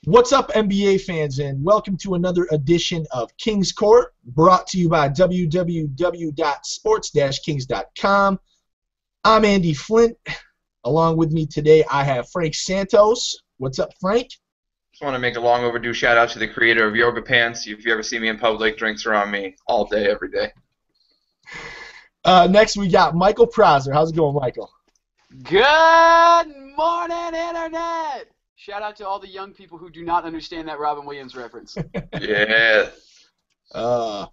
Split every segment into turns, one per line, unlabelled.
What's up, NBA fans, and welcome to another edition of Kings Court, brought to you by www.sports-kings.com. I'm Andy Flint. Along with me today, I have Frank Santos. What's up, Frank?
Just want to make a long overdue shout out to the creator of Yoga Pants. If you ever see me in public, drinks are on me all day, every day.
Next, we got Michael Prosser. How's it going, Michael?
Good morning, Internet! Shout out to all the young people who do not understand that Robin Williams reference.
Yeah.
I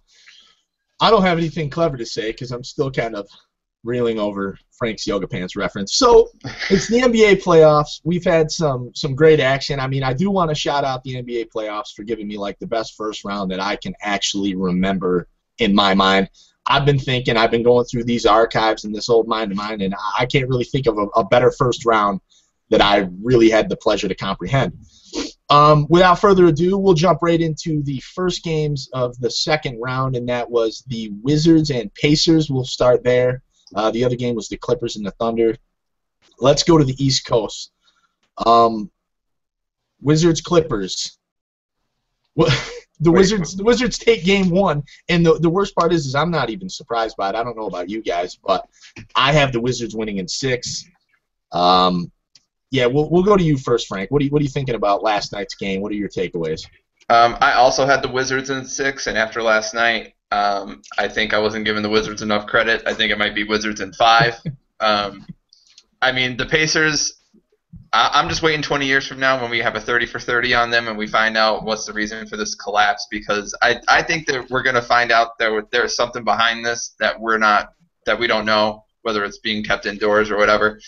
don't have anything clever to say because I'm still kind of reeling over Frank's Yoga Pants reference. So, it's the NBA playoffs. We've had some great action. I mean, I do want to shout out the NBA playoffs for giving me, like, the best first round that I can actually remember in my mind. I've been going through these archives and this old mind of mine, and I can't really think of a better first round that I really had the pleasure to comprehend. Without further ado, we'll jump right into the first games of the second round, and that was the Wizards and Pacers. We'll start there. The other game was the Clippers and the Thunder. Let's go to the East Coast. Wizards-Clippers. The Wizards take game one, and the worst part is I'm not even surprised by it. I don't know about you guys, but I have the Wizards winning in 6. Yeah, we'll go to you first, Frank. What are you thinking about last night's game? What are your takeaways?
I also had the Wizards in 6, and after last night, I think I wasn't giving the Wizards enough credit. I think it might be Wizards in 5. I mean, the Pacers, I'm just waiting 20 years from now when we have a 30 for 30 on them and we find out what's the reason for this collapse, because I think that we're going to find out there's something behind this that we don't know, whether it's being kept indoors or whatever.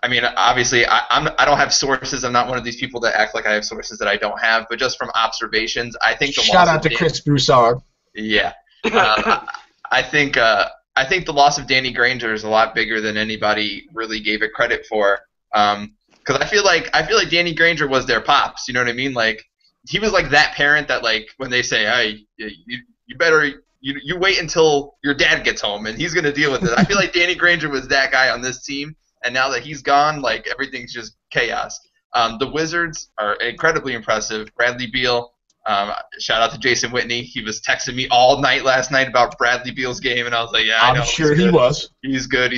I mean, obviously, I don't have sources. I'm not one of these people that act like I have sources that I don't have. But just from observations, I think
shout out to Chris Broussard.
Yeah, I think the loss of Danny Granger is a lot bigger than anybody really gave it credit for. Because I feel like Danny Granger was their pops. You know what I mean? Like, he was like that parent that, like, when they say, "Hey, you better." You wait until your dad gets home and he's gonna deal with it. I feel like Danny Granger was that guy on this team. And now that he's gone, like, everything's just chaos. The Wizards are incredibly impressive. Bradley Beal, shout out to Jason Whitney. He was texting me all night last night about Bradley Beal's game, and I was like, yeah, I know.
I'm sure he was.
He's good.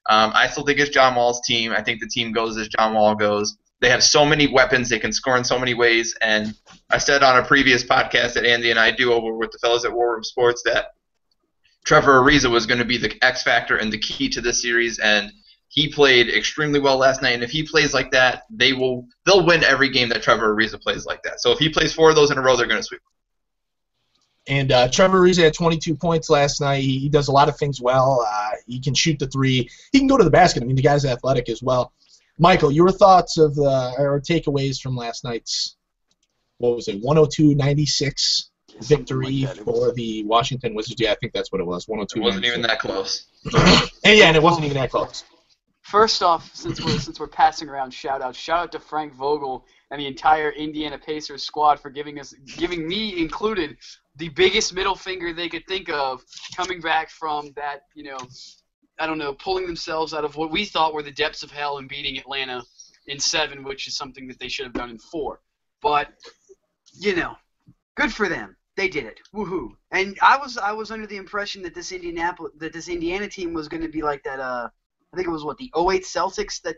I still think it's John Wall's team. I think the team goes as John Wall goes. They have so many weapons. They can score in so many ways. And I said on a previous podcast that Andy and I do over with the fellas at War Room Sports that Trevor Ariza was going to be the X factor and the key to this series, and he played extremely well last night, and if he plays like that, they'll win every game that Trevor Ariza plays like that. So if he plays 4 of those in a row, they're going to sweep.
And Trevor Ariza had 22 points last night. He does a lot of things well. He can shoot the 3. He can go to the basket. I mean, the guy's athletic as well. Michael, your thoughts of or takeaways from last night's, 102-96 victory for the Washington Wizards? Yeah, I think that's what it was, 102.
It wasn't even that close.
and it wasn't even that close.
First off, since we're passing around shout out to Frank Vogel and the entire Indiana Pacers squad for giving me included the biggest middle finger they could think of, coming back from that, pulling themselves out of what we thought were the depths of hell and beating Atlanta in 7, which is something that they should have done in 4. But, good for them. They did it. Woohoo. And I was under the impression that this Indiana team was going to be like that I think it was the 08 Celtics that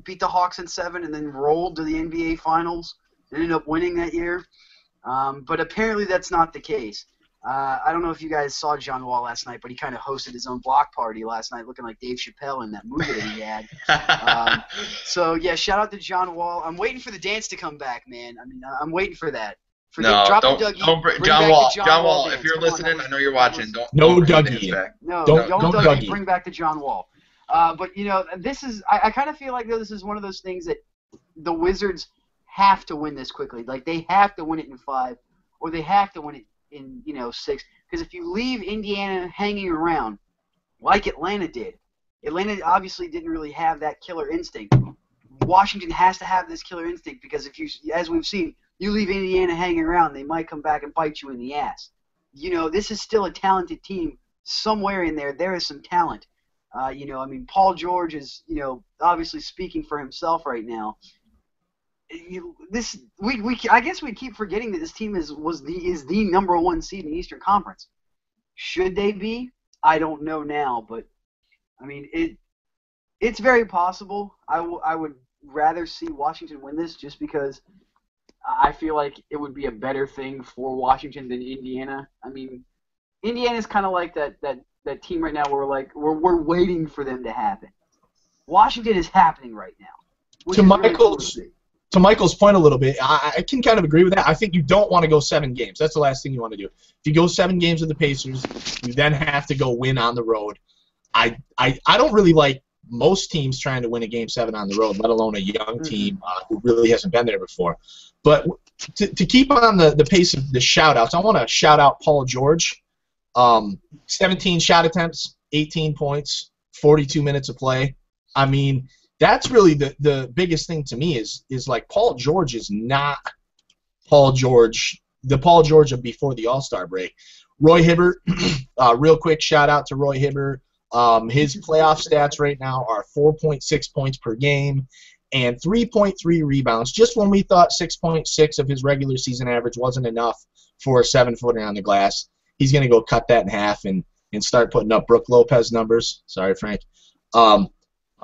beat the Hawks in 7 and then rolled to the NBA Finals and ended up winning that year. But apparently that's not the case. I don't know if you guys saw John Wall last night, but he kind of hosted his own block party last night, looking like Dave Chappelle in that movie that he had. So yeah, shout out to John Wall. I'm waiting for the dance to come back, man. I mean, I'm waiting for that.
Don't John Wall, if you're listening, I know you're watching. Don't
Dougie.
No,
don't
Dougie. Bring back the John Wall. But this is I kind of feel like this is one of those things that the Wizards have to win this quickly. Like, they have to win it in 5, or they have to win it in 6. Because if you leave Indiana hanging around like Atlanta did, Atlanta obviously didn't really have that killer instinct. Washington has to have this killer instinct, because as we've seen, you leave Indiana hanging around, they might come back and bite you in the ass. This is still a talented team. Somewhere in there is some talent. Paul George is, obviously speaking for himself right now. I guess we keep forgetting that this team is the number one seed in the Eastern Conference. Should they be? I don't know now, but I mean it's very possible. I would rather see Washington win this just because I feel like it would be a better thing for Washington than Indiana. I mean, Indiana's kind of like that team right now where we're waiting for them to happen. Washington is happening right now.
To Michael's point a little bit, I can kind of agree with that. I think you don't want to go 7 games. That's the last thing you want to do. If you go 7 games with the Pacers, you then have to go win on the road. I don't really like most teams trying to win a Game 7 on the road, let alone a young team who really hasn't been there before. But to keep on the pace of the shout-outs, I want to shout out Paul George. 17 shot attempts, 18 points, 42 minutes of play. I mean, that's really the biggest thing to me is like Paul George is not Paul George, the Paul George of before the All-Star break. Roy Hibbert, real quick shout-out to Roy Hibbert. His playoff stats right now are 4.6 points per game and 3.3 rebounds. Just when we thought 6.6 of his regular season average wasn't enough for a 7-footer on the glass, he's going to go cut that in half and start putting up Brook Lopez numbers. Sorry, Frank.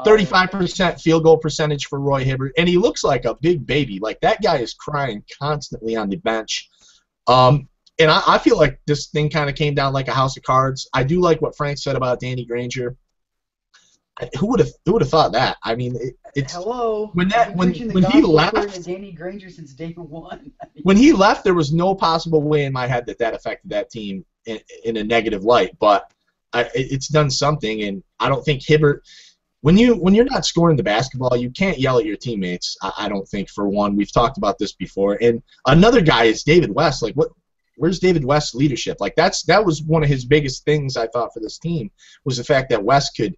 35% field goal percentage for Roy Hibbert, and he looks like a big baby. Like, that guy is crying constantly on the bench. And I feel like this thing kind of came down like a house of cards. I do like what Frank said about Danny Granger. Who would have thought that? I mean, it's
hello.
When he left,
Danny Granger since day one.
When he left, there was no possible way in my head that affected that team in a negative light. But it's done something, and I don't think Hibbert. When you're not scoring the basketball, you can't yell at your teammates. I don't think, for one. We've talked about this before. And another guy is David West. Like, where's David West's leadership? Like, that was one of his biggest things, I thought, for this team, was the fact that West could.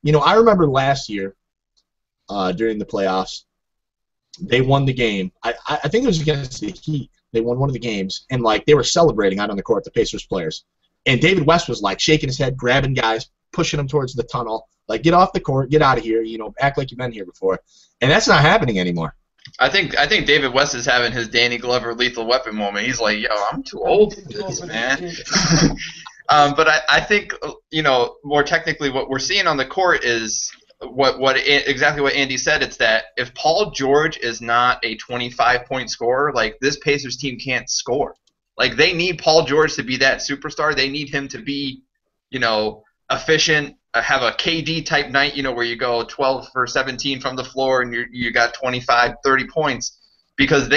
I remember last year during the playoffs, they won the game. I think it was against the Heat. They won one of the games, and like they were celebrating out on the court, the Pacers players. And David West was like shaking his head, grabbing guys, pushing them towards the tunnel, like, get off the court, get out of here, act like you've been here before. And that's not happening anymore.
I think David West is having his Danny Glover lethal weapon moment. He's like, yo, I'm too old for this, man. But I think, more technically what we're seeing on the court is exactly what Andy said. It's that if Paul George is not a 25-point scorer, like, this Pacers team can't score. Like, they need Paul George to be that superstar. They need him to be, efficient, have a KD-type night, where you go 12 for 17 from the floor and you got 25, 30 points. Because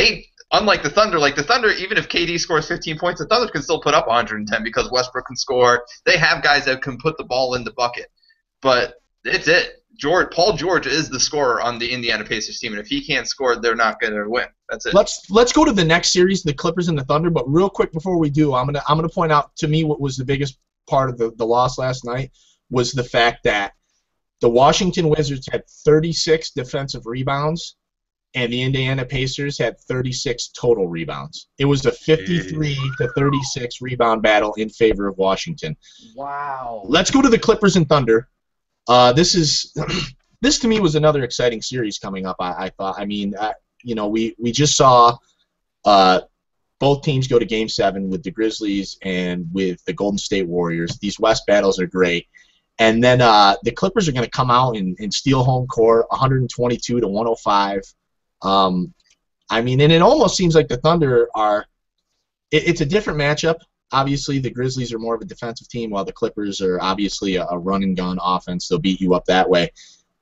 unlike the Thunder, even if KD scores 15 points, the Thunder can still put up 110 because Westbrook can score. They have guys that can put the ball in the bucket. But it's it. Paul George is the scorer on the Indiana Pacers team, and if he can't score, they're not going to win. That's it.
Let's go to the next series, the Clippers and the Thunder. But real quick before we do, I'm gonna point out, to me, what was the biggest part of the loss last night was the fact that the Washington Wizards had 36 defensive rebounds, and the Indiana Pacers had 36 total rebounds. It was a 53-36 rebound battle in favor of Washington.
Wow.
Let's go to the Clippers and Thunder. This to me was another exciting series coming up. I thought. I mean, we just saw both teams go to Game 7 with the Grizzlies and with the Golden State Warriors. These West battles are great. And then the Clippers are going to come out and steal home court, 122-105. I mean, and it almost seems like the Thunder are. It's a different matchup. Obviously, the Grizzlies are more of a defensive team, while the Clippers are obviously a run-and-gun offense. They'll beat you up that way.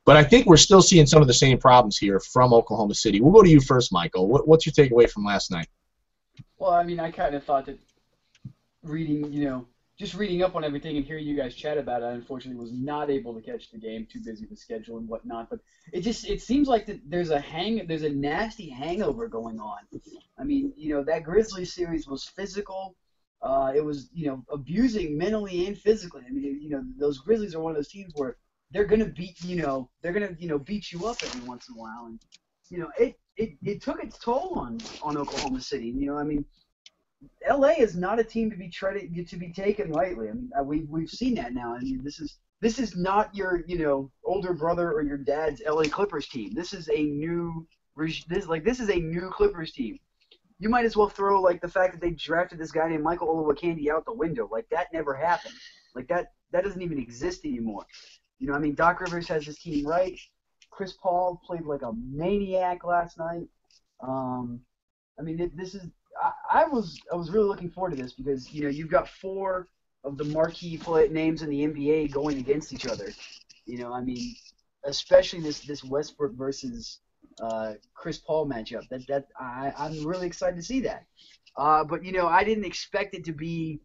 But I think we're still seeing some of the same problems here from Oklahoma City. We'll go to you first, Michael. What's your takeaway from last night?
Well, I mean, I kind of thought that just reading up on everything and hearing you guys chat about it, I unfortunately was not able to catch the game, too busy with schedule and whatnot. But it seems like that there's a nasty hangover going on. I mean, that Grizzlies series was physical. It was, abusing mentally and physically. I mean, those Grizzlies are one of those teams where they're gonna beat, beat you up every once in a while, and it took its toll on Oklahoma City. I mean, LA is not a team to be taken lightly. I mean, we've seen that now. I mean, this is not your older brother or your dad's LA Clippers team. This is a new This is a new Clippers team. You might as well throw like the fact that they drafted this guy named Michael Olowokandi out the window. Like that never happened. Like that doesn't even exist anymore. You know, I mean, Doc Rivers has his team right. Chris Paul played like a maniac last night. I mean, this is. I was really looking forward to this because you know you've got 4 of the marquee names in the NBA going against each other. You know, I mean, especially this Westbrook versus Chris Paul matchup. I'm really excited to see that. But you know, I didn't expect it to be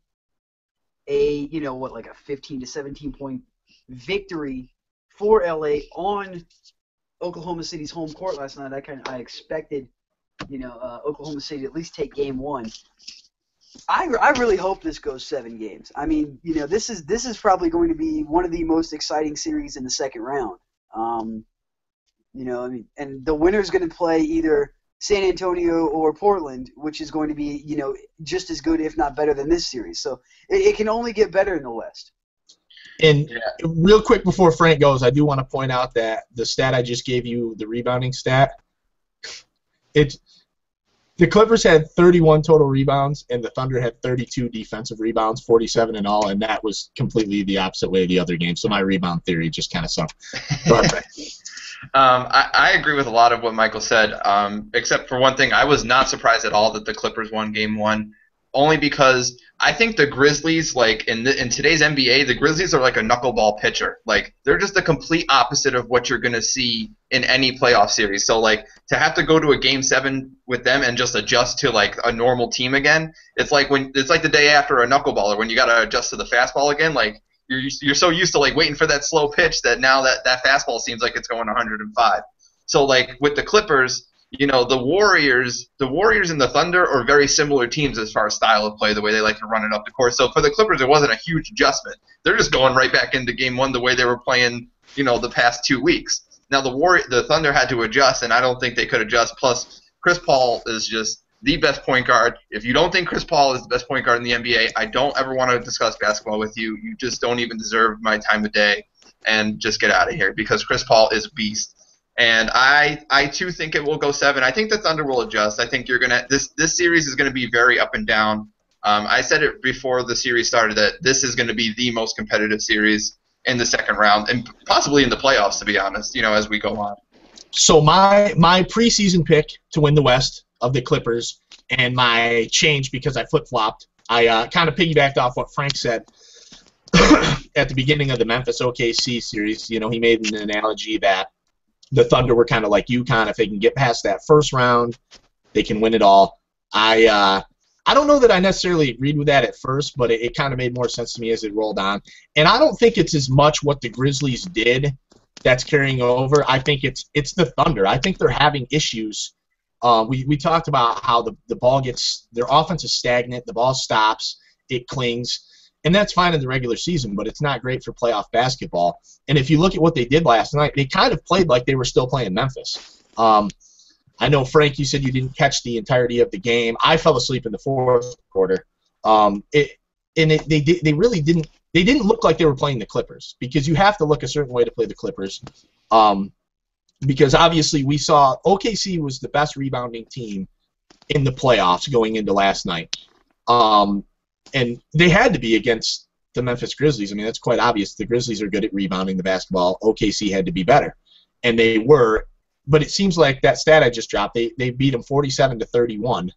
a like a 15 to 17 point victory for LA on Oklahoma City's home court last night. I expected Oklahoma City to at least take game 1. I really hope this goes 7 games. I mean, you know, this is probably going to be one of the most exciting series in the second round. You know, I mean, and the winner's going to play either San Antonio or Portland, which is going to be, you know, just as good, if not better, than this series. So it can only get better in the West.
And real quick before Frank goes, I do want to point out that the stat I just gave you, the rebounding stat, the Clippers had 31 total rebounds, and the Thunder had 32 defensive rebounds, 47 in all, and that was completely the opposite way of the other game. So my rebound theory just kind of sucked.
I agree with a lot of what Michael said, except for one thing. I was not surprised at all that the Clippers won Game 1, only because I think the Grizzlies, like in today's NBA, the Grizzlies are like a knuckleball pitcher. Like they're just the complete opposite of what you're gonna see in any playoff series. So like to have to go to a Game 7 with them and just adjust to like a normal team again, it's like the day after a knuckleballer when you gotta adjust to the fastball again. Like you're so used to like waiting for that slow pitch that now that fastball seems like it's going 105. So like with the Clippers, you know, the Warriors and the Thunder are very similar teams as far as style of play, the way they like to run it up the court. So for the Clippers, it wasn't a huge adjustment. They're just going right back into Game 1 the way they were playing, you know, the past 2 weeks. Now the Thunder had to adjust, and I don't think they could adjust. Plus, Chris Paul is just the best point guard. If you don't think Chris Paul is the best point guard in the NBA, I don't ever want to discuss basketball with you. You just don't even deserve my time of day, and just get out of here because Chris Paul is a beast. And I too think it will go 7. I think the Thunder will adjust. I think this series is gonna be very up and down. I said it before the series started that this is gonna be the most competitive series in the second round and possibly in the playoffs, to be honest. You know, as we go on.
So my preseason pick to win the West of the Clippers and my change because I flip-flopped. I kind of piggybacked off what Frank said at the beginning of the Memphis OKC series. You know, he made an analogy that the Thunder were kind of like UConn. If they can get past that first round, they can win it all. I don't know that I necessarily agreed with that at first, but it kind of made more sense to me as it rolled on. And I don't think it's as much what the Grizzlies did that's carrying over. I think it's the Thunder. I think they're having issues. We talked about how the ball their offense is stagnant, the ball stops, it clings. And that's fine in the regular season, but it's not great for playoff basketball. And if you look at what they did last night, they kind of played like they were still playing Memphis. I know, Frank, you said you didn't catch the entirety of the game. I fell asleep in the fourth quarter. They really didn't. They didn't look like they were playing the Clippers because you have to look a certain way to play the Clippers. Because obviously we saw OKC was the best rebounding team in the playoffs going into last night. And they had to be against the Memphis Grizzlies. I mean, that's quite obvious. The Grizzlies are good at rebounding the basketball. OKC had to be better. And they were. But it seems like that stat I just dropped, they beat them 47-31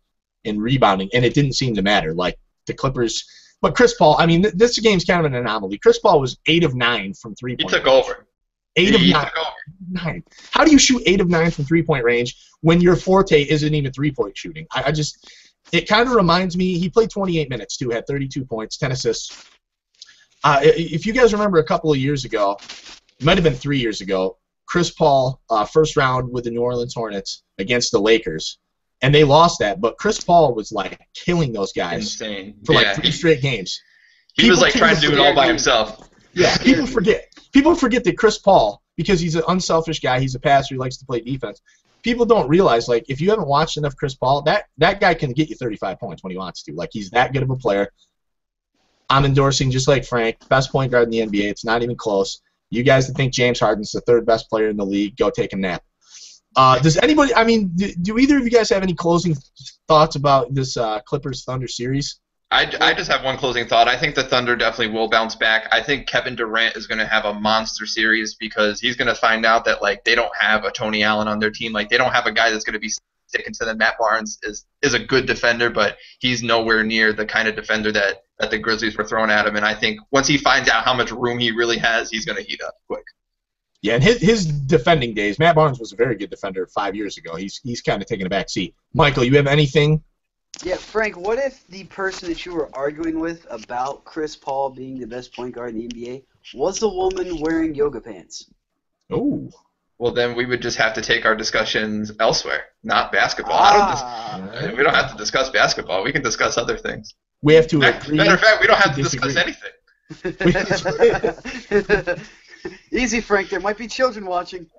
in rebounding, and it didn't seem to matter. Like the Clippers. But Chris Paul, I mean, this game's kind of an anomaly. Chris Paul was 8 of 9 from three-point
range. He took over.
8 of 9. How do you shoot 8 of 9 from three-point range when your forte isn't even three-point shooting? It kind of reminds me, he played 28 minutes, too, had 32 points, 10 assists. If you guys remember a couple of years ago, it might have been 3 years ago, Chris Paul, first round with the New Orleans Hornets against the Lakers, and they lost that, but Chris Paul was, like, killing those guys
insane
for, like, 3 straight games.
He was, like, trying to do it all by himself.
Yeah, people forget that Chris Paul, because he's an unselfish guy, he's a passer, he likes to play defense. People don't realize, like, if you haven't watched enough Chris Paul, that guy can get you 35 points when he wants to. Like, he's that good of a player. I'm endorsing, just like Frank, best point guard in the NBA. It's not even close. You guys that think James Harden's the 3rd best player in the league, go take a nap. Does anybody? I mean, do either of you guys have any closing thoughts about this Clippers Thunder series?
I just have one closing thought. I think the Thunder definitely will bounce back. I think Kevin Durant is going to have a monster series because he's going to find out that like they don't have a Tony Allen on their team. Like they don't have a guy that's going to be sticking to them. Matt Barnes is a good defender, but he's nowhere near the kind of defender that the Grizzlies were throwing at him. And I think once he finds out how much room he really has, he's going to heat up quick.
Yeah, and his defending days, Matt Barnes was a very good defender 5 years ago. He's kind of taking a back seat. Michael, you have anything?
Yeah, Frank, what if the person that you were arguing with about Chris Paul being the best point guard in the NBA was the woman wearing yoga pants?
Oh.
Well, then we would just have to take our discussions elsewhere, not basketball. We don't have to discuss basketball. We can discuss other things.
We have to agree.
Matter of fact, we don't have to discuss anything.
Easy, Frank. There might be children watching.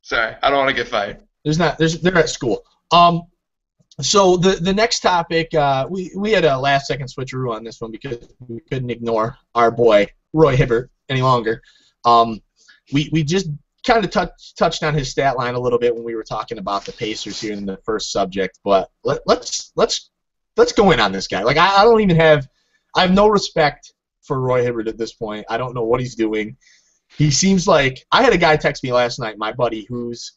Sorry, I don't want to get fired.
They're at school. So the next topic, we had a last-second switcheroo on this one because we couldn't ignore our boy Roy Hibbert any longer. We just kind of touched on his stat line a little bit when we were talking about the Pacers here in the first subject, but let's go in on this guy. Like I have no respect for Roy Hibbert at this point. I don't know what he's doing. He seems like I had a guy text me last night, my buddy, who's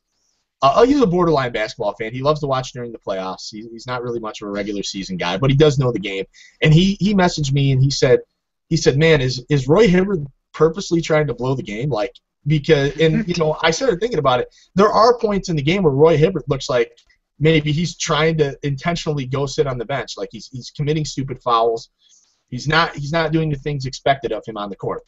he's a borderline basketball fan. He loves to watch during the playoffs. He's not really much of a regular season guy, but he does know the game. And he messaged me and he said, man, is Roy Hibbert purposely trying to blow the game? Like because I started thinking about it. There are points in the game where Roy Hibbert looks like maybe he's trying to intentionally go sit on the bench, like he's committing stupid fouls. He's not doing the things expected of him on the court.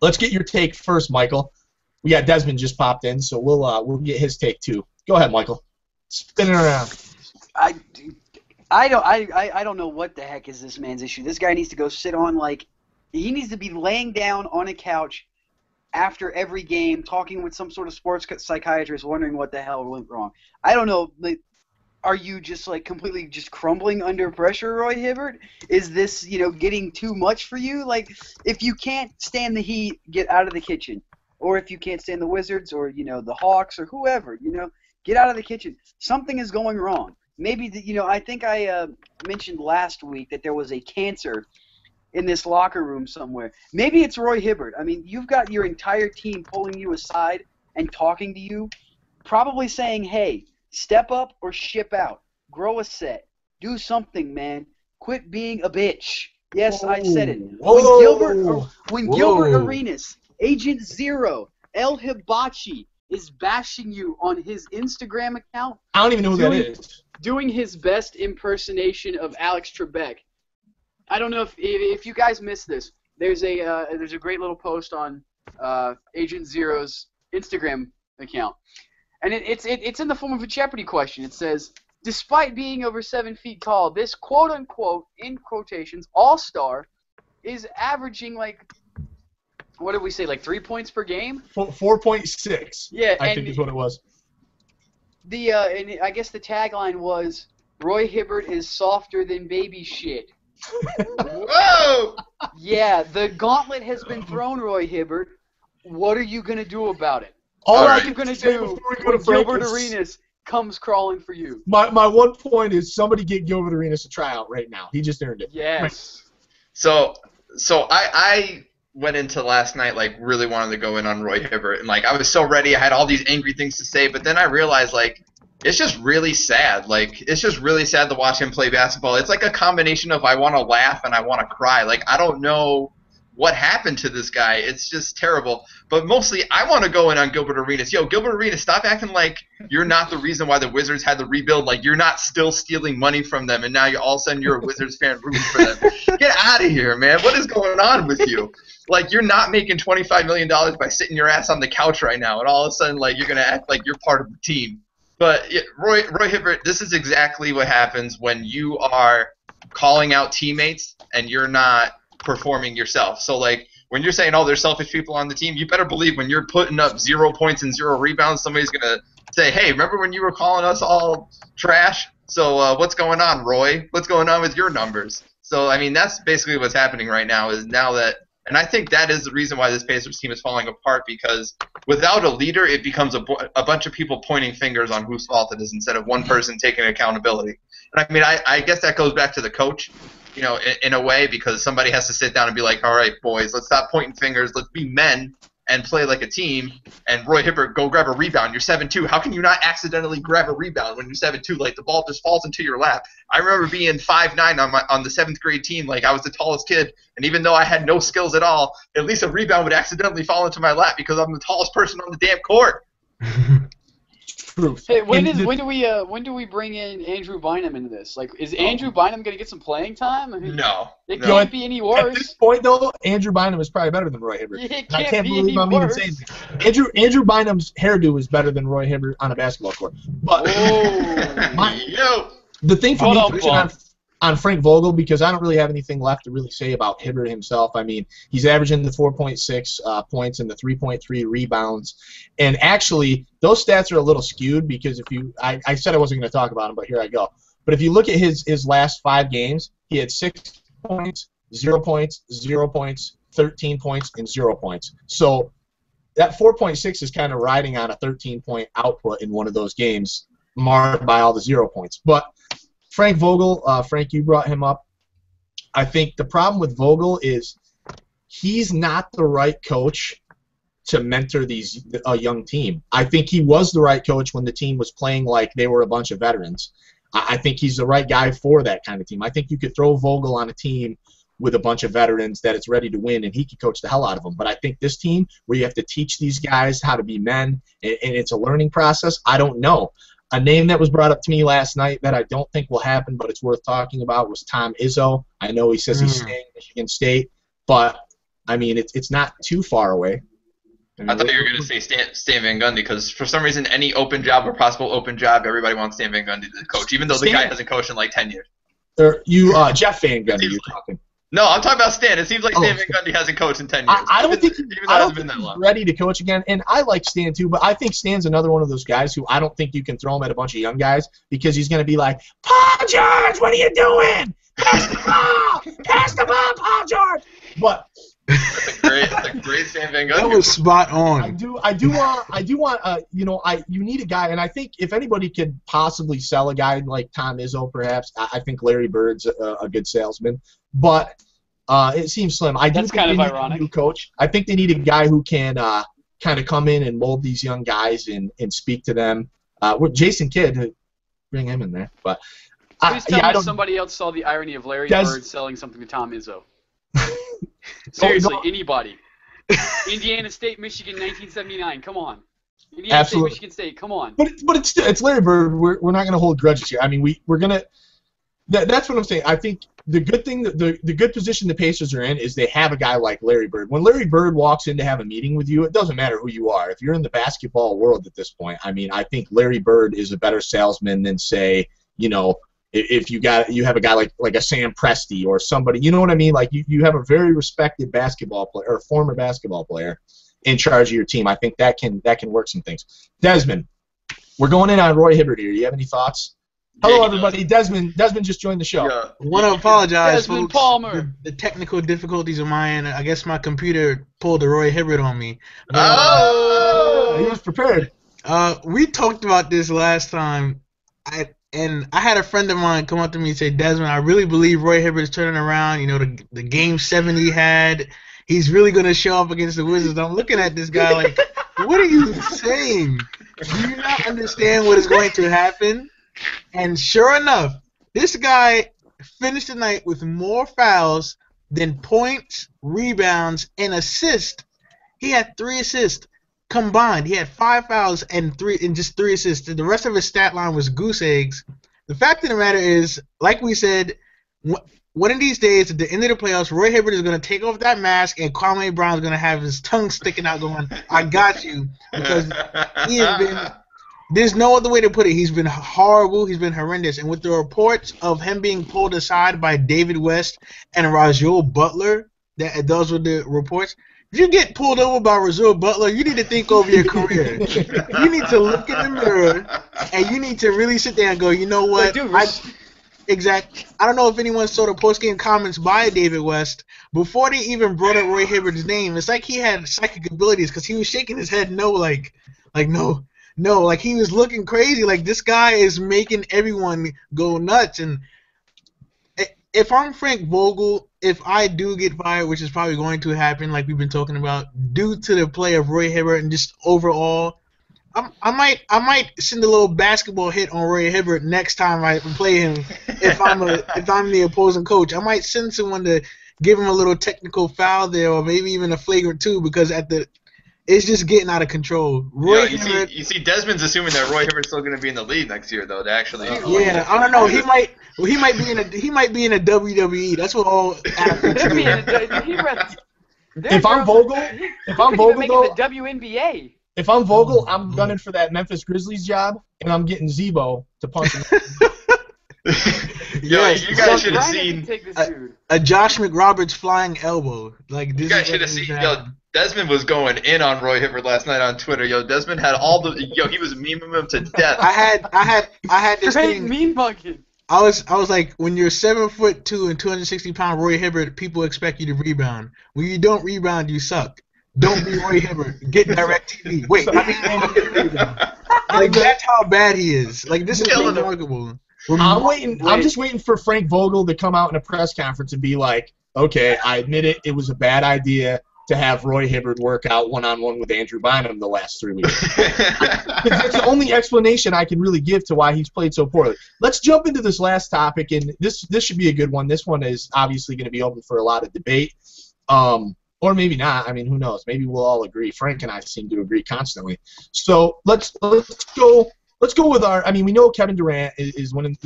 Let's get your take first, Michael. We got Desmond just popped in, so we'll get his take too. Go ahead, Michael. Spin it around.
I don't know what the heck is this man's issue. This guy needs to go sit on he needs to be laying down on a couch after every game, talking with some sort of sports psychiatrist, wondering what the hell went wrong. I don't know. Are you just completely just crumbling under pressure, Roy Hibbert? Is this getting too much for you? Like if you can't stand the Heat, get out of the kitchen. Or if you can't stand the Wizards or, the Hawks or whoever, get out of the kitchen. Something is going wrong. Maybe, I think I mentioned last week that there was a cancer in this locker room somewhere. Maybe it's Roy Hibbert. I mean, you've got your entire team pulling you aside and talking to you, probably saying, hey, step up or ship out. Grow a set. Do something, man. Quit being a bitch. Yes, I said it. When Gilbert Arenas, Agent Zero, El Hibachi is bashing you on his Instagram account.
I don't even know who that is.
Doing his best impersonation of Alex Trebek. I don't know if you guys missed this. There's a great little post on Agent Zero's Instagram account, and it's in the form of a Jeopardy question. It says, despite being over 7 feet tall, this quote unquote in quotations all-star is averaging what did we say, 3 points per game?
4.6.
Yeah,
I think is what it was.
And I guess the tagline was, Roy Hibbert is softer than baby shit.
Whoa!
Yeah, the gauntlet has been thrown, Roy Hibbert. What are you going to do about it?
All
right. What are you going to do when Gilbert Arenas comes crawling for you?
My one point is somebody get Gilbert Arenas a tryout right now. He just earned it.
Yes.
So I went into last night really wanting to go in on Roy Hibbert, and I was so ready. I had all these angry things to say, but then I realized it's just really sad. It's just really sad to watch him play basketball. It's a combination of I want to laugh and I want to cry. I don't know what happened to this guy. It's just terrible. But mostly I want to go in on Gilbert Arenas. Yo, Gilbert Arenas, stop acting like you're not the reason why the Wizards had to rebuild. You're not still stealing money from them, and now all of a sudden you're a Wizards fan rooting for them. Get out of here, man. What is going on with you? You're not making $25 million by sitting your ass on the couch right now, and all of a sudden you're going to act like you're part of the team. But yeah, Roy Hibbert, this is exactly what happens when you are calling out teammates and you're not performing yourself. So when you're saying, there's selfish people on the team, you better believe when you're putting up 0 points and 0 rebounds, somebody's going to say, hey, remember when you were calling us all trash? So what's going on, Roy? What's going on with your numbers? So, I mean, that's basically what's happening right now is now that And I think that is the reason why this Pacers team is falling apart, because without a leader, it becomes a bunch of people pointing fingers on whose fault it is instead of one person taking accountability. And I mean, I guess that goes back to the coach, you know, in a way, because somebody has to sit down and be like, all right, boys, let's stop pointing fingers. Let's be men and play like a team. And Roy Hibbert, go grab a rebound. You're 7'2". How can you not accidentally grab a rebound when you're 7'2"? Like, the ball just falls into your lap. I remember being 5'9" on the 7th grade team. Like, I was the tallest kid. And even though I had no skills at all, at least a rebound would accidentally fall into my lap because I'm the tallest person on the damn court.
Truth.
Hey, when do we bring in Andrew Bynum into this? Like, is Andrew Bynum going to get some playing time? I mean,
No.
It can't be any worse.
At this point, though, Andrew Bynum is probably better than Roy Hibbert.
It
I
can't
can't
be
believe
any
I'm even
worse.
saying that. Andrew Bynum's hairdo is better than Roy Hibbert on a basketball court. But the thing for me on Frank Vogel, because I don't really have anything left to really say about Hibbert himself. I mean, he's averaging the 4.6 points and the 3.3 rebounds. And actually, those stats are a little skewed because I said I wasn't going to talk about him, but here I go. But if you look at his last 5 games, he had 6 points, 0 points, 0 points, 13 points, and 0 points. So that 4.6 is kind of riding on a 13-point output in one of those games, marred by all the 0 points. But Frank Vogel, Frank, you brought him up. I think the problem with Vogel is he's not the right coach to mentor a young team. I think he was the right coach when the team was playing like they were a bunch of veterans. I think he's the right guy for that kind of team. I think you could throw Vogel on a team with a bunch of veterans that it's ready to win, and he could coach the hell out of them. But I think this team, where you have to teach these guys how to be men, and it's a learning process, I don't know. A name that was brought up to me last night that I don't think will happen, but it's worth talking about, was Tom Izzo. I know he says he's staying at Michigan State, but, I mean, it's not too far away.
I thought you were going to say Stan Van Gundy, because for some reason, any open job or possible open job, everybody wants Stan Van Gundy to coach, even though the guy hasn't coached in like 10 years.
Jeff Van Gundy, you're talking.
No, I'm talking about Stan. It seems like Stan Van Gundy hasn't coached in 10 years.
I don't think
he's
ready to coach again, and I like Stan too, but I think Stan's another one of those guys who I don't think you can throw him at a bunch of young guys, because he's going to be like, Paul George, what are you doing? Pass the ball! Pass the ball, Paul George! But
that's a great Stan Van Gundy.
That was spot on.
I do want you need a guy, and I think if anybody could possibly sell a guy like Tom Izzo, perhaps, I think Larry Bird's a good salesman, but it seems slim.
That's kind of ironic.
A new coach. I think they need a guy who can kind of come in and mold these young guys and speak to them. With Jason Kidd, bring him in there, but.
Please tell me somebody else saw the irony of Larry Bird selling something to Tom Izzo. Seriously, anybody. Indiana State, Michigan, 1979. Come on. Indiana State, Michigan State. Come on.
But it's Larry Bird. We're not going to hold grudges here. I mean, we're going to. That's what I'm saying. I think the good thing, the good position the Pacers are in is they have a guy like Larry Bird. When Larry Bird walks in to have a meeting with you, it doesn't matter who you are. If you're in the basketball world at this point, I mean, I think Larry Bird is a better salesman than, say, if you have a guy like a Sam Presti or somebody, you know what I mean? Like you have a very respected basketball player or former basketball player in charge of your team. I think that can work some things. Desmond, we're going in on Roy Hibbert here. You have any thoughts? Hello, everybody. Desmond just joined the show.
I want to apologize,
Desmond
folks.
Palmer.
The technical difficulties of my end. I guess my computer pulled the Roy Hibbert on me.
He was prepared.
We talked about this last time. And I had a friend of mine come up to me and say, Desmond, I really believe Roy Hibbert is turning around. The Game 7 he had, he's really going to show up against the Wizards. I'm looking at this guy like, what are you saying? Do you not understand what is going to happen? And sure enough, this guy finished the night with more fouls than points, rebounds, and assists. He had 3 assists. Combined, he had 5 fouls and just 3 assists. The rest of his stat line was goose eggs. The fact of the matter is, like we said, one of these days at the end of the playoffs, Roy Hibbert is going to take off that mask, and Kwame Brown is going to have his tongue sticking out, going, "I got you," because he has been. There's no other way to put it. He's been horrible. He's been horrendous. And with the reports of him being pulled aside by David West and Rajul Butler, those were the reports. If you get pulled over by Rajul Butler, you need to think over your career. You need to look in the mirror, and you need to really sit there and go, you know what?
Dude,
exact. I don't know if anyone saw the post-game comments by David West before they even brought up Roy Hibbert's name. It's like he had psychic abilities because he was shaking his head no, like no, like he was looking crazy. Like this guy is making everyone go nuts. And if I'm Frank Vogel, if I do get fired, which is probably going to happen, like we've been talking about, due to the play of Roy Hibbert and just overall. I might send a little basketball hit on Roy Hibbert next time I play him if I'm the opposing coach. I might send someone to give him a little technical foul there, or maybe even a flagrant 2, because it's just getting out of control.
You see, Desmond's assuming that Roy Hibbert's still going to be in the league next year, though. To actually,
yeah, I don't know. He might be in a WWE. That's what all.
If I'm Vogel,
the WNBA.
If I'm Vogel, I'm gunning for that Memphis Grizzlies job, and I'm getting Zebo to punch him.
Yo, you guys should have seen
a Josh McRoberts flying elbow. Like this.
You guys should have seen. Yo, Desmond was going in on Roy Hibbert last night on Twitter. Yo, Desmond had all the. Yo, he was memeing him to death.
I had this thing.
Mean bucket.
I was like, when you're 7'2" and 260-pound Roy Hibbert, people expect you to rebound. When you don't rebound, you suck. Don't be Roy Hibbert. Get DirecTV. Wait, like that's how bad he is. Like this is remarkable.
I'm just waiting for Frank Vogel to come out in a press conference and be like, "Okay, I admit it. It was a bad idea to have Roy Hibbert work out one-on-one with Andrew Bynum the last 3 weeks." That's the only explanation I can really give to why he's played so poorly. Let's jump into this last topic, and this should be a good one. This one is obviously going to be open for a lot of debate. Or maybe not. I mean, who knows? Maybe we'll all agree. Frank and I seem to agree constantly. So let's go with our. I mean, we know Kevin Durant is winning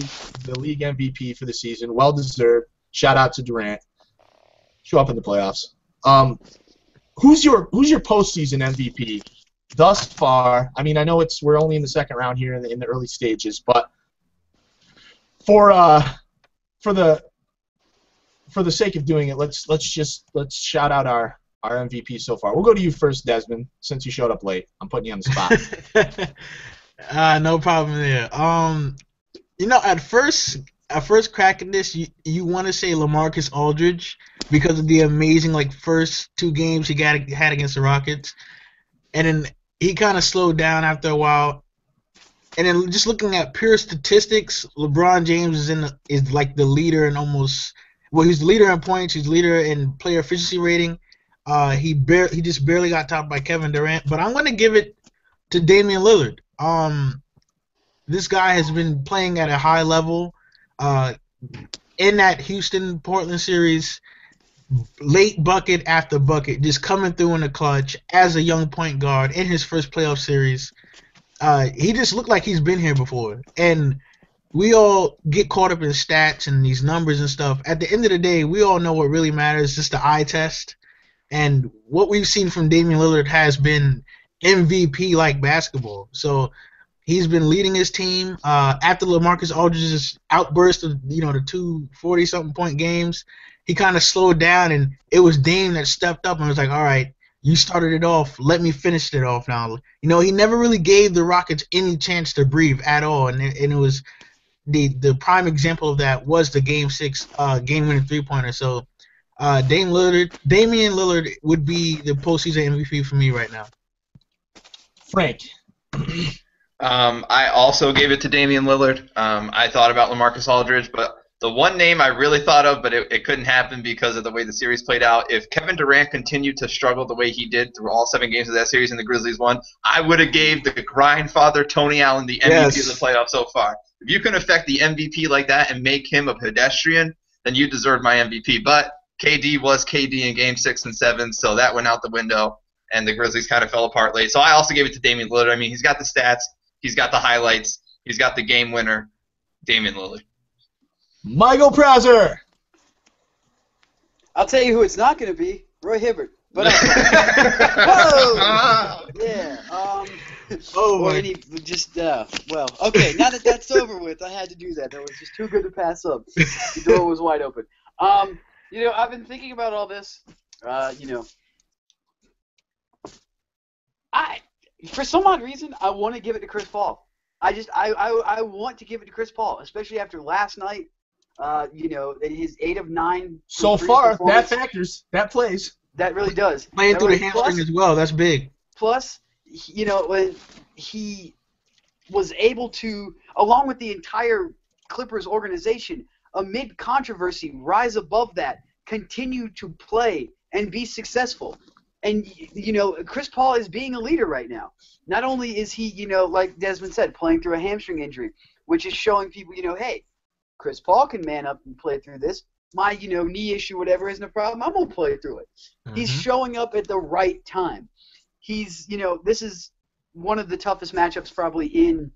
the league MVP for the season. Well deserved. Shout out to Durant. Show up in the playoffs. Who's your postseason MVP thus far? I mean, I know we're only in the second round here in the early stages, but for the sake of doing it, let's shout out our MVP so far. We'll go to you first, Desmond, since you showed up late. I'm putting you on the
spot. No problem there. At first crack at this, you want to say LaMarcus Aldridge because of the amazing first 2 games he had against the Rockets, and then he kind of slowed down after a while. And then just looking at pure statistics, LeBron James is like the leader in almost. Well, he's the leader in points. He's the leader in player efficiency rating. He just barely got topped by Kevin Durant. But I'm going to give it to Damian Lillard. This guy has been playing at a high level. In that Houston-Portland series, late bucket after bucket, just coming through in the clutch as a young point guard in his first playoff series. He just looked like he's been here before. And we all get caught up in stats and these numbers and stuff. At the end of the day, we all know what really matters, just the eye test. And what we've seen from Damian Lillard has been MVP-like basketball. So he's been leading his team. After LaMarcus Aldridge's outburst of the 2 40-something point games, he kind of slowed down, and it was Dame that stepped up and was like, all right, you started it off. Let me finish it off now. He never really gave the Rockets any chance to breathe at all, and it was – the prime example of that was the Game 6 game-winning three-pointer. So Damian Lillard would be the postseason MVP for me right now.
Frank.
I also gave it to Damian Lillard. I thought about LaMarcus Aldridge, but the one name I really thought of, but it couldn't happen because of the way the series played out. If Kevin Durant continued to struggle the way he did through all 7 games of that series and the Grizzlies won, I would have gave the grindfather Tony Allen the MVP of the playoffs so far. If you can affect the MVP like that and make him a pedestrian, then you deserve my MVP. But KD was KD in Game 6 and 7, so that went out the window, and the Grizzlies kind of fell apart late. So I also gave it to Damian Lillard. I mean, he's got the stats, he's got the highlights, he's got the game winner, Damian Lillard.
Michael Prauser.
I'll tell you who it's not going to be, Roy Hibbert. But whoa! Yeah. Okay. Now that that's over with, I had to do that. That was just too good to pass up. The door was wide open. I've been thinking about all this. For some odd reason, I want to give it to Chris Paul. I want to give it to Chris Paul, especially after last night. His 8 of 9.
So far, that factors. That plays.
That really does.
Playing through the hamstring as well. That's big.
Plus, when he was able to, along with the entire Clippers organization, amid controversy, rise above that, continue to play and be successful. And, Chris Paul is being a leader right now. Not only is he, like Desmond said, playing through a hamstring injury, which is showing people, hey, Chris Paul can man up and play through this. My, knee issue, whatever, isn't a problem. I'm going to play through it. Mm-hmm. He's showing up at the right time. He's, this is one of the toughest matchups probably in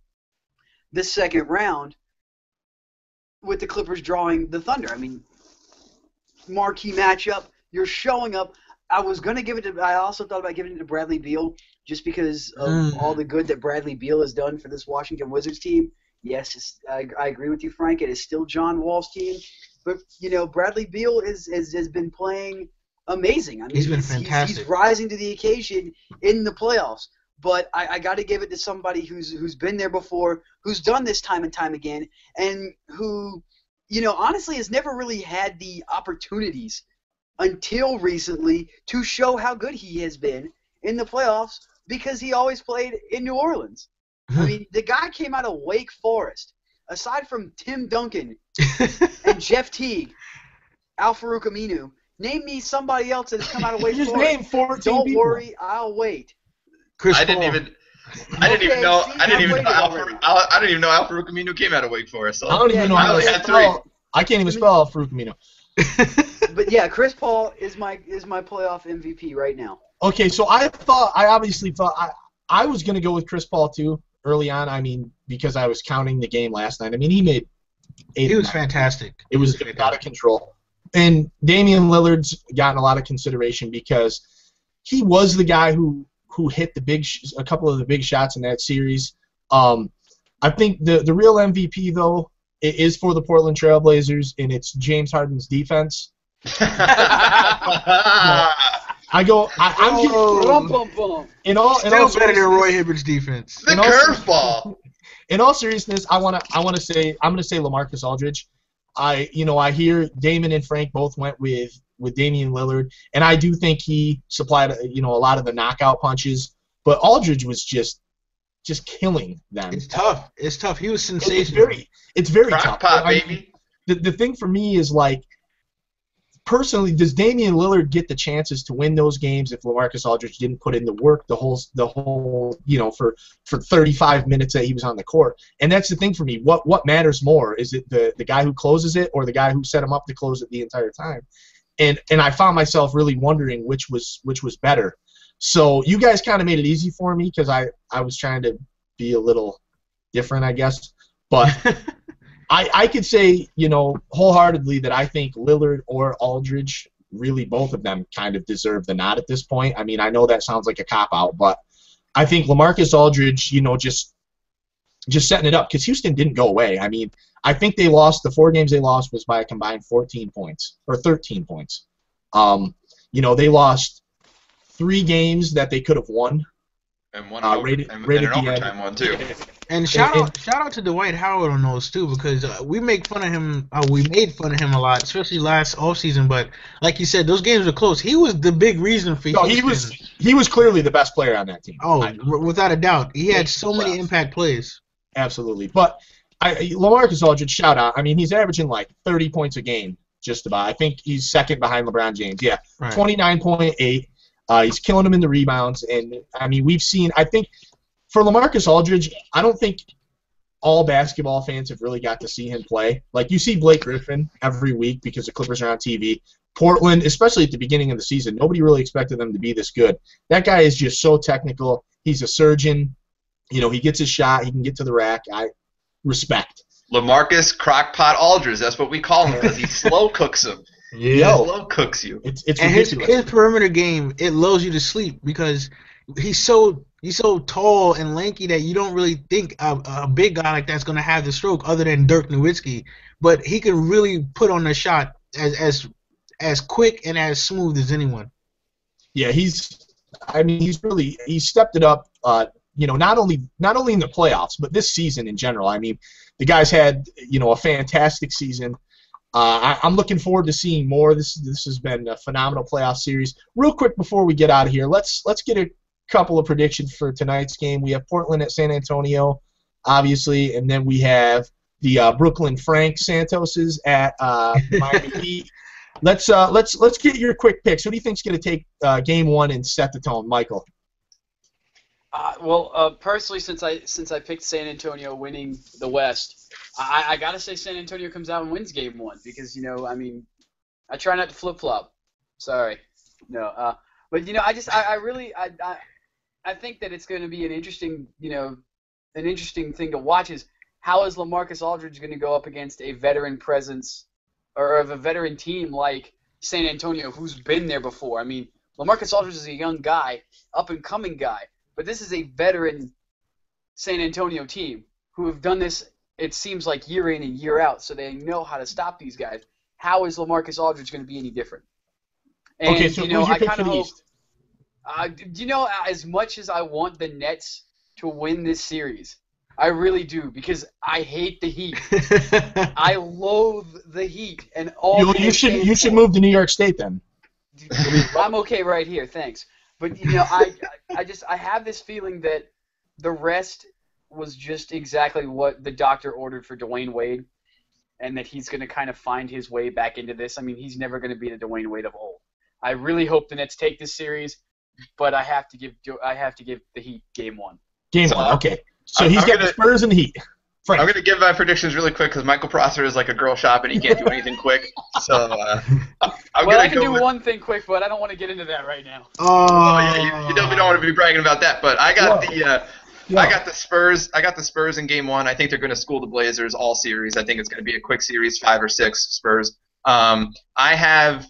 the second round with the Clippers drawing the Thunder. I mean, marquee matchup. You're showing up. I also thought about giving it to Bradley Beal just because of all the good that Bradley Beal has done for this Washington Wizards team. Yes, I agree with you, Frank. It is still John Wall's team. But, Bradley Beal has been playing amazing. I mean,
he's been fantastic.
He's rising to the occasion in the playoffs. But I got to give it to somebody who's been there before, who's done this time and time again, and who, honestly has never really had the opportunities until recently to show how good he has been in the playoffs because he always played in New Orleans. I mean, the guy came out of Wake Forest. Aside from Tim Duncan and Jeff Teague, Al-Farouq Aminu, name me somebody else that has come out of Wake Forest.
Just name 14
Don't
people.
worry, I'll wait.
I didn't even know Al-Farouq Aminu came out of Wake Forest. So
I don't even know how to spell. I can't even spell Al-Farouq Aminu.
But yeah, Chris Paul is my playoff MVP right now.
Okay, so I obviously thought I was going to go with Chris Paul too early on. I mean, because I was counting the game last night. I mean, he made 8.
He was fantastic.
It was out of control. And Damian Lillard's gotten a lot of consideration because he was the guy who hit a couple of the big shots in that series. I think the real MVP though is for the Portland Trail Blazers, and it's James Harden's defense. I'm
still better than Roy Hibbert's defense.
The curveball.
In all seriousness, I'm gonna say LaMarcus Aldridge. I hear Damon and Frank both went with Damian Lillard, and I do think he supplied a lot of the knockout punches. But Aldridge was just killing them.
It's tough. He was sensational.
It's very
Crock
tough.
pot, baby.
The thing for me is like, personally, does Damian Lillard get the chances to win those games if LaMarcus Aldridge didn't put in the work the whole for 35 minutes that he was on the court? And that's the thing for me. What matters more? Is it the guy who closes it or the guy who set him up to close it the entire time? And I found myself really wondering which was better. So you guys kind of made it easy for me because I was trying to be a little different, I guess. But I could say, wholeheartedly that I think Lillard or Aldridge, really both of them kind of deserve the nod at this point. I mean, I know that sounds like a cop-out, but I think LaMarcus Aldridge, just setting it up because Houston didn't go away. I mean, I think the 4 games they lost was by a combined 14 points or 13 points. They lost 3 games that they could have won.
And one and an overtime one too.
And shout out to Dwight Howard on those too, because we make fun of him. We made fun of him a lot, especially last offseason. But like you said, those games were close. He was the big reason for.
No, he was clearly the best player on that team.
Oh, without a doubt, he had so many impact plays.
Absolutely, but LaMarcus Aldridge, shout out. I mean, he's averaging like 30 points a game, just about. I think he's second behind LeBron James. Yeah, right. 29.8. He's killing them in the rebounds, and I mean, we've seen. I think for LaMarcus Aldridge, I don't think all basketball fans have really got to see him play. Like, you see Blake Griffin every week because the Clippers are on TV. Portland, especially at the beginning of the season, nobody really expected them to be this good. That guy is just so technical. He's a surgeon. He gets his shot. He can get to the rack. I respect.
LaMarcus Crockpot Aldridge. That's what we call him because he slow cooks him.
Yeah,
slow cooks you.
It's
and
ridiculous.
his perimeter game, it lulls you to sleep because he's so tall and lanky that you don't really think a big guy like that's going to have the stroke other than Dirk Nowitzki. But he can really put on a shot as quick and as smooth as anyone. Yeah, he's stepped it up. Not only in the playoffs, but this season in general. I mean, the guy's had a fantastic season.
I'm looking forward to seeing more. This has been a phenomenal playoff series. Real quick before we get out of here, let's get a couple of predictions for tonight's game. We have Portland at San Antonio, obviously, and then we have the Brooklyn Frank Santoses at Miami Heat. Let's get your quick picks. Who do you think's going to take game one and set the tone, Michael?
Personally, since I picked San Antonio winning the West, I gotta say San Antonio comes out and wins game one because I try not to flip flop. Sorry, no, but I think that it's going to be an interesting thing to watch is how is LaMarcus Aldridge going to go up against a veteran presence or of a veteran team like San Antonio who's been there before. I mean, LaMarcus Aldridge is a young guy, up and coming guy. But this is a veteran San Antonio team who have done this, it seems like, year in and year out, so they know how to stop these guys. How is LaMarcus Aldridge going to be any different? And,
okay, so who's your pick for the East?
As much as I want the Nets to win this series, I really do, because I hate the Heat. I loathe the Heat. And
you should move to New York State then.
I'm okay right here, thanks. But I have this feeling that the rest was just exactly what the doctor ordered for Dwayne Wade, and that he's going to kind of find his way back into this. I mean, he's never going to be the Dwayne Wade of old. I really hope the Nets take this series, but I have to give the Heat game one.
Game one, okay. So he's got the Spurs and the Heat.
Frank. I'm going to give my predictions really quick because Michael Prosser is like a girl shop and he can't do anything quick. So
I can do one thing quick, but I don't want to get into that right now.
Oh yeah, you definitely don't want to be bragging about that. But I got I got the Spurs. I got the Spurs in game one. I think they're going to school the Blazers all series. I think it's going to be a quick series, 5 or 6 Spurs. I have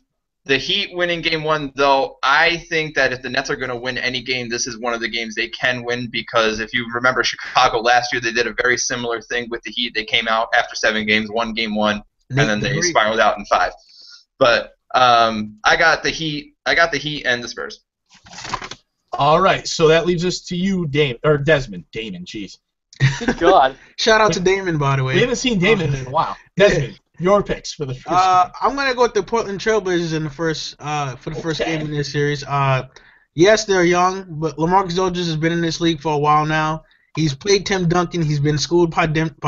the Heat winning game one, though. I think that if the Nets are going to win any game, this is one of the games they can win because if you remember Chicago last year, they did a very similar thing with the Heat. They came out after 7 games, won game one, and then they spiraled out in 5. But I got the Heat. I got the Heat and the Spurs.
All right, so that leaves us to you, Desmond. Damon, jeez.
Good God.
Shout out to Damon, by the way.
We haven't seen Damon in a while. Desmond. Your picks for the first game.
I'm gonna go with the Portland Trailblazers in the first for the first game in this series. Yes, they're young, but LaMarcus Aldridge has been in this league for a while now. He's played Tim Duncan. He's been schooled by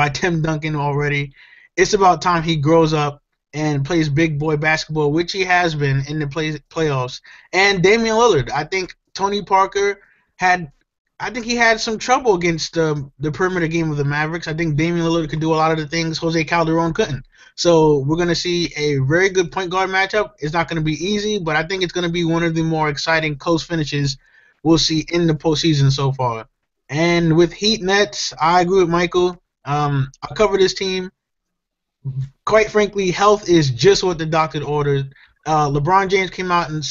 Tim Duncan already. It's about time he grows up and plays big boy basketball, which he has been in the playoffs. And Damian Lillard, I think Tony Parker had some trouble against the perimeter game of the Mavericks. I think Damian Lillard could do a lot of the things Jose Calderon couldn't. So we're going to see a very good point guard matchup. It's not going to be easy, but I think it's going to be one of the more exciting close finishes we'll see in the postseason so far. And with Heat Nets, I agree with Michael. I'll cover this team. Quite frankly, health is just what the doctor ordered. LeBron James came out and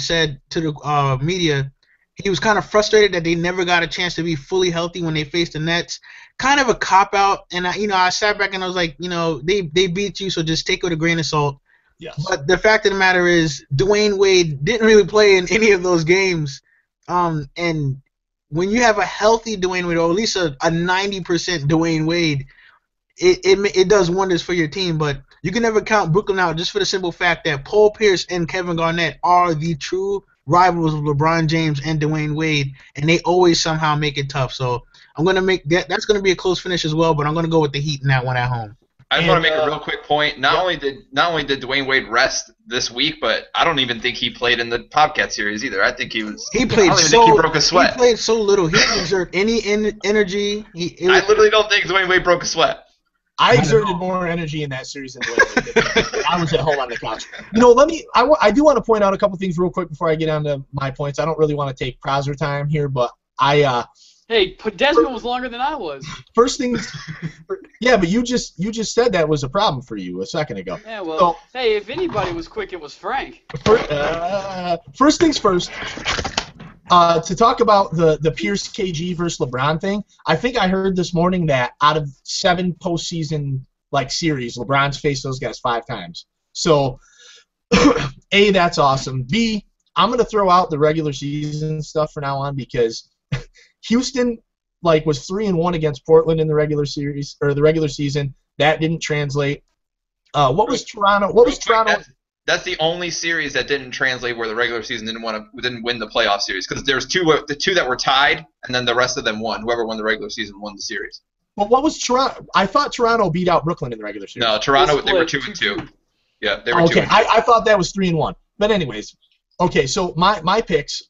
said to the media he was kind of frustrated that they never got a chance to be fully healthy when they faced the Nets. Kind of a cop-out, and I sat back and I was like, they beat you, so just take it with a grain of salt.
Yes.
But the fact of the matter is, Dwayne Wade didn't really play in any of those games. And when you have a healthy Dwayne Wade, or at least a 90% Dwayne Wade, it does wonders for your team. But you can never count Brooklyn out just for the simple fact that Paul Pierce and Kevin Garnett are the true rivals of LeBron James and Dwayne Wade, and they always somehow make it tough. So I'm going to make that's going to be a close finish as well, but I'm going to go with the Heat in that one at home.
I just want to make a real quick point. Not only did Dwayne Wade rest this week, but I don't even think he played in the Bobcat series either. I think he played
I don't even
think he broke a sweat.
He played so little. He didn't exert any energy.
I literally don't think Dwayne Wade broke a sweat.
I exerted more energy in that series than Dwayne Wade did. I was at home on the couch. I do want to point out a couple things real quick before I get on to my points. I don't really want to take Prosser time here, but
Hey, Desmond was longer than I was.
First things, yeah, but you just said that was a problem for you a second ago.
Yeah, well, hey, if anybody was quick, it was Frank.
First things first. To talk about the Pierce KG versus LeBron thing, I think I heard this morning that out of 7 postseason series, LeBron's faced those guys 5 times. So, A, that's awesome. B, I'm gonna throw out the regular season stuff for now on because Houston was 3-1 against Portland in the regular series or the regular season. That didn't translate. What was Toronto? What was Toronto?
That's the only series that didn't translate where the regular season didn't win the playoff series because there's the two that were tied and then the rest of them won. Whoever won the regular season won the series.
But what was Toronto? I thought Toronto beat out Brooklyn in the regular series.
No, Toronto they were 2-2. Yeah, they were 2-2.
Okay, I thought that was 3-1. But anyways, okay. So my picks.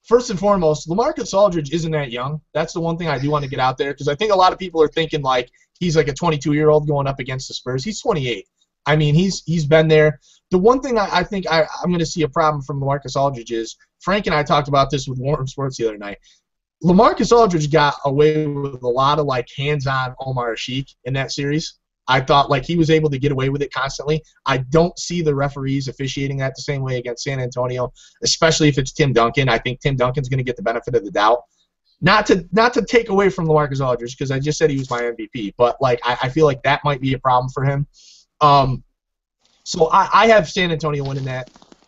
First and foremost, LaMarcus Aldridge isn't that young. That's the one thing I do want to get out there because I think a lot of people are thinking like he's like a 22-year-old going up against the Spurs. He's 28. I mean, he's been there. The one thing I think I'm going to see a problem from LaMarcus Aldridge is Frank and I talked about this with Warren Sports the other night. LaMarcus Aldridge got away with a lot of like hands-on Omar Sheik in that series. I thought like he was able to get away with it constantly. I don't see the referees officiating that the same way against San Antonio, especially if it's Tim Duncan. I think Tim Duncan's going to get the benefit of the doubt. Not to take away from LaMarcus Aldridge because I just said he was my MVP, but like I feel like that might be a problem for him. So I have San Antonio winning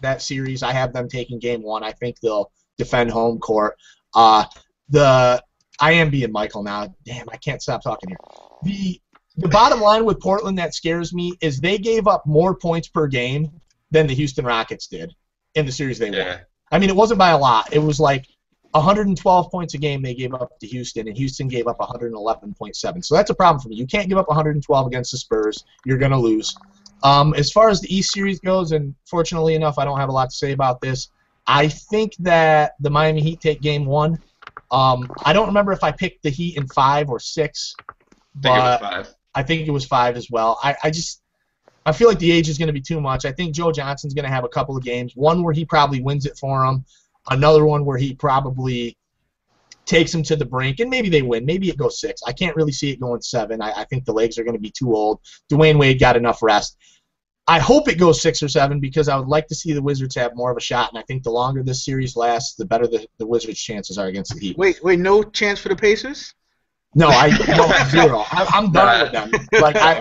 that series. I have them taking game one. I think they'll defend home court. I am being Michael now. Damn, I can't stop talking here. The bottom line with Portland that scares me is they gave up more points per game than the Houston Rockets did in the series they won. I mean, it wasn't by a lot. It was like 112 points a game they gave up to Houston, and Houston gave up 111.7. So that's a problem for me. You can't give up 112 against the Spurs. You're going to lose. As far as the East series goes, and fortunately enough, I don't have a lot to say about this, I think that the Miami Heat take game one. I don't remember if I picked the Heat in 5 or 6. I think it was 5 as well. I feel like the age is going to be too much. I think Joe Johnson's going to have a couple of games, one where he probably wins it for him, another one where he probably takes him to the brink, and maybe they win. Maybe it goes 6. I can't really see it going 7. I think the legs are going to be too old. Dwayne Wade got enough rest. I hope it goes 6 or 7 because I would like to see the Wizards have more of a shot, and I think the longer this series lasts, the better the Wizards' chances are against the Heat.
Wait, no chance for the Pacers?
No, zero. I'm done with them. Like I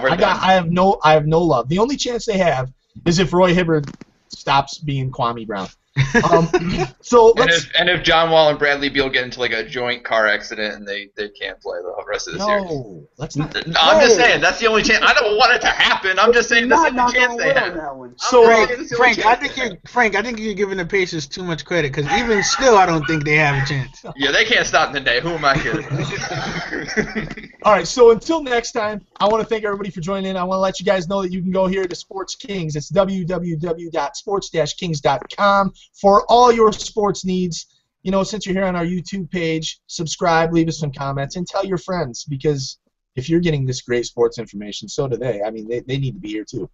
have no love. The only chance they have is if Roy Hibbert stops being Kwame Brown. So
if John Wall and Bradley Beal get into like a joint car accident and they can't play the rest of the series.
No, let's not.
No, I'm just saying that's the only chance. I don't want it to happen. I'm just saying that's the only chance they have.
So Frank, I think you're giving the Pacers too much credit because even still, I don't think they have a chance.
Yeah, they can't stop today. Who am I kidding?
All right, so until next time, I want to thank everybody for joining in. I want to let you guys know that you can go here to Sports Kings. It's www.sports-kings.com for all your sports needs. You know, since you're here on our YouTube page, subscribe, leave us some comments, and tell your friends because if you're getting this great sports information, so do they. I mean, they need to be here too.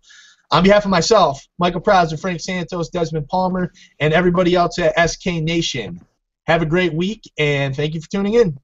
On behalf of myself, Michael Prowser, Frank Santos, Desmond Palmer, and everybody else at SK Nation, have a great week, and thank you for tuning in.